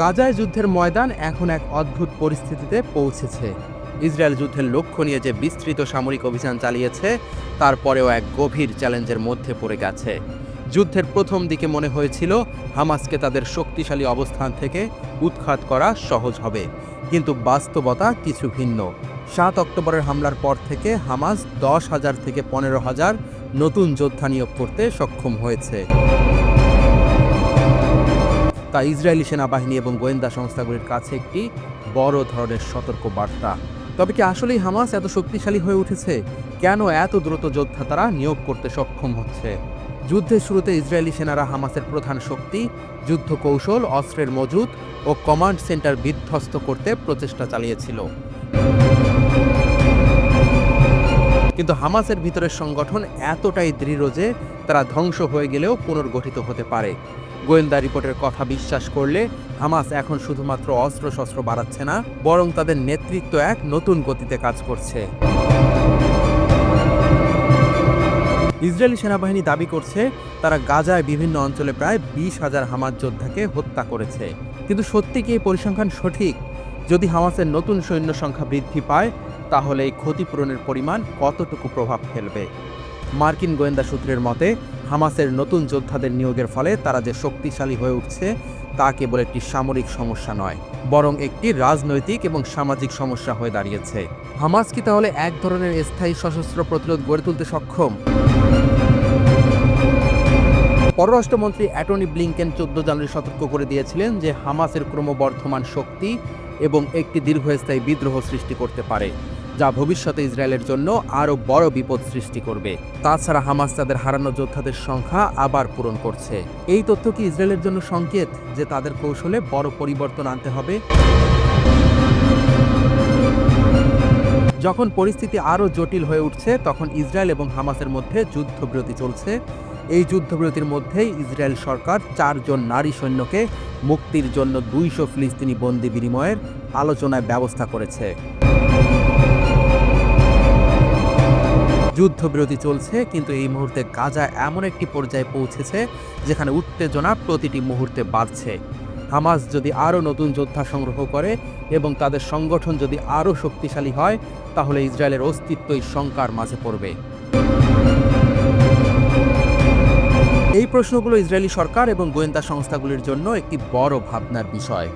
গাজায় যুদ্ধের ময়দান এখন এক অদ্ভুত পরিস্থিতিতে পৌঁছেছে। ইসরায়েল যুদ্ধের লক্ষ্য নিয়ে যে বিস্তৃত সামরিক অভিযান চালিয়েছে, তারপরেও এক গভীর চ্যালেঞ্জের মধ্যে পড়ে গেছে। যুদ্ধের প্রথম দিকে মনে হয়েছিল হামাসকে তাদের শক্তিশালী অবস্থান থেকে উৎখাত করা সহজ হবে, কিন্তু বাস্তবতা কিছু ভিন্ন। ৭ অক্টোবরের হামলার পর থেকে হামাস ১০,০০০ থেকে ১৫,০০০ নতুন যোদ্ধা নিয়োগ করতে সক্ষম হয়েছে। তা ইসরায়েলি সেনাবাহিনী এবং গোয়েন্দা সংস্থাগুলির কাছে একটি বড় ধরনের সতর্ক বার্তা। তবে কি আসলেই হামাস এত শক্তিশালী হয়ে উঠেছে? কেন এত দ্রুত যোদ্ধা তারা নিয়োগ করতে সক্ষম হচ্ছে? যুদ্ধের শুরুতে ইসরায়েলি সেনারা হামাসের প্রধান শক্তি, যুদ্ধ কৌশল, অস্ত্রের মজুত ও কমান্ড সেন্টার বিধ্বস্ত করতে প্রচেষ্টা চালিয়েছিল। কিন্তু হামাসের ভিতরের সংগঠন এতটাই দৃঢ় যে তারা ধ্বংস হয়ে গেলেও পুনর্গঠিত হতে পারে। গোয়েন্দা রিপোর্টের কথা বিশ্বাস করলে হামাস এখন শুধুমাত্র অস্ত্রশস্ত্র বাড়াচ্ছে না, বরং তাদের নেতৃত্ব এক নতুন গতিতে কাজ করছে। ইসরায়েলি সেনাবাহিনী দাবি করছে তারা গাজায় বিভিন্ন অঞ্চলে প্রায় ২০,০০০ হামাস যোদ্ধাকে হত্যা করেছে। কিন্তু সত্যি কি এই পরিসংখ্যান সঠিক? যদি হামাসের নতুন সৈন্য সংখ্যা বৃদ্ধি পায়, তাহলে এই ক্ষতিপূরণের পরিমাণ কতটুকু প্রভাব ফেলবে? মার্কিন গোয়েন্দা সূত্রের মতে, হামাসের নতুন যোদ্ধাদের নিয়োগের ফলে তারা যে শক্তিশালী হয়ে উঠছে তা কেবল একটি সামরিক সমস্যা নয়, বরং একটি রাজনৈতিক এবং সামাজিক সমস্যা হয়ে দাঁড়িয়েছে। হামাস কি তাহলে এক ধরনের স্থায়ী সশস্ত্র প্রতিরোধ গড়ে তুলতে সক্ষম? পররাষ্ট্রমন্ত্রী অ্যান্টনি ব্লিংকেন ১৪ জানুয়ারি সতর্ক করে দিয়েছিলেন যে হামাসের ক্রমবর্ধমান শক্তি এবং একটি দীর্ঘস্থায়ী বিদ্রোহ সৃষ্টি করতে পারে, যা ভবিষ্যতে ইসরায়েলের জন্য আরও বড় বিপদ সৃষ্টি করবে। তাছাড়া হামাস তাদের হারানো যোদ্ধাদের সংখ্যা আবার পূরণ করছে। এই তথ্য কি ইসরায়েলের জন্য সংকেত যে তাদের কৌশলে বড় পরিবর্তন আনতে হবে? যখন পরিস্থিতি আরও জটিল হয়ে উঠছে, তখন ইসরায়েল এবং হামাসের মধ্যে যুদ্ধবিরতি চলছে। এই যুদ্ধবিরতির মধ্যেই ইসরায়েল সরকার ৪ জন নারী সৈন্যকে মুক্তির জন্য ২০০ ফিলিস্তিনি বন্দি বিনিময়ের আলোচনায় ব্যবস্থা করেছে। যুদ্ধবিরতি চলছে, কিন্তু এই মুহূর্তে গাজা এমন একটি পর্যায়ে পৌঁছেছে যেখানে উত্তেজনা প্রতিটি মুহূর্তে বাড়ছে। হামাস যদি আরও নতুন যোদ্ধা সংগ্রহ করে এবং তাদের সংগঠন যদি আরও শক্তিশালী হয়, তাহলে ইসরায়েলের অস্তিত্বই শঙ্কার মাঝে পড়বে। এই প্রশ্নগুলো ইসরায়েলি সরকার এবং গোয়েন্দা সংস্থাগুলির জন্য একটি বড় ভাবনার বিষয়।